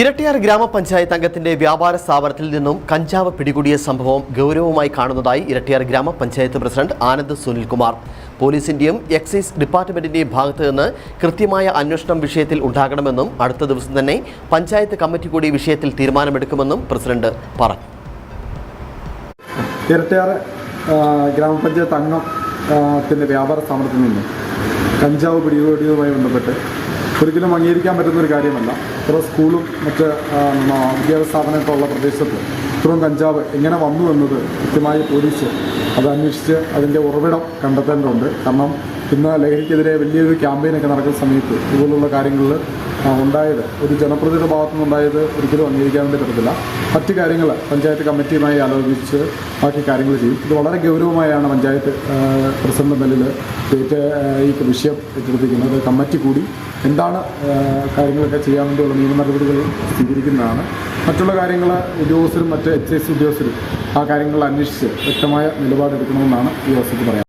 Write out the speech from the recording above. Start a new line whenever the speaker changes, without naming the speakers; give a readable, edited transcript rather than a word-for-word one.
ഇരട്ടിയാർ ഗ്രാമപഞ്ചായത്ത് അംഗത്തിന്റെ വ്യാപാര സ്ഥാപനത്തിൽ നിന്നും കഞ്ചാവ് പിടികൂടിയ സംഭവം ഗൗരവമായി കാണുന്നതായി ഇരട്ടിയാർ ഗ്രാമപഞ്ചായത്ത് പ്രസിഡന്റ് ആനന്ദ് സുനിൽകുമാർ. പോലീസിന്റെയും എക്സൈസ് ഡിപ്പാർട്ട്മെന്റിന്റെയും ഭാഗത്ത് നിന്ന് കൃത്യമായ അന്വേഷണം വിഷയത്തിൽ ഉണ്ടാകണമെന്നും അടുത്ത ദിവസം തന്നെ പഞ്ചായത്ത് കമ്മിറ്റി കൂടി വിഷയത്തിൽ തീരുമാനമെടുക്കുമെന്നും പ്രസിഡന്റ് പറഞ്ഞു.
ഇരട്ടിയാർ ഗ്രാമപഞ്ചായത്ത് അംഗത്തിന്റെ വ്യാപാര സ്ഥാപനത്തിൽ നിന്ന് കഞ്ചാവ് പിടികൂടിയതുമായി ബന്ധപ്പെട്ട് ഒരിക്കലും അംഗീകരിക്കാൻ പറ്റുന്നൊരു കാര്യമല്ല. ഇത്ര സ്കൂളും മറ്റ് വിദ്യാഭ്യാസ സ്ഥാപനങ്ങളുള്ള പ്രദേശത്ത് ഇത്രയും കഞ്ചാവ് എങ്ങനെ വന്നു എന്നത് കൃത്യമായി പോലീസ് അത് അന്വേഷിച്ച് അതിൻ്റെ ഉറവിടം കണ്ടെത്തേണ്ടതുണ്ട്. കാരണം ഇന്ന് ലഹരിക്കെതിരെ വലിയൊരു ക്യാമ്പയിനൊക്കെ നടക്കുന്ന സമയത്ത് ഇതുപോലുള്ള കാര്യങ്ങളിൽ ഉണ്ടായത് ഒരു ജനപ്രതിനിധിയുടെ ഭാഗത്തുനിന്നുണ്ടായത് ഒരിക്കലും അംഗീകരിക്കാൻ വേണ്ടി പറ്റത്തില്ല. മറ്റ് കാര്യങ്ങൾ പഞ്ചായത്ത് കമ്മിറ്റിയുമായി ആലോചിച്ച് ബാക്കി കാര്യങ്ങൾ ചെയ്യും. ഇത് വളരെ ഗൗരവമായാണ് പഞ്ചായത്ത് പ്രസിഡന്റ് നിലയിൽ ഈ വിഷയം ഏറ്റെടുത്തിരിക്കുന്നത്. കമ്മിറ്റി കൂടി എന്താണ് കാര്യങ്ങളൊക്കെ ചെയ്യാൻ വേണ്ടിയുള്ള നിയമ നടപടികൾ സ്വീകരിക്കുന്നതാണ്. മറ്റുള്ള കാര്യങ്ങൾ ഉദ്യോഗസ്ഥരും മറ്റ് എക്സൈസ് ഉദ്യോഗസ്ഥരും ആ കാര്യങ്ങൾ അന്വേഷിച്ച് വ്യക്തമായ നിലപാടെടുക്കണമെന്നാണ് ഈ അവസരത്തിൽ പറയാൻ.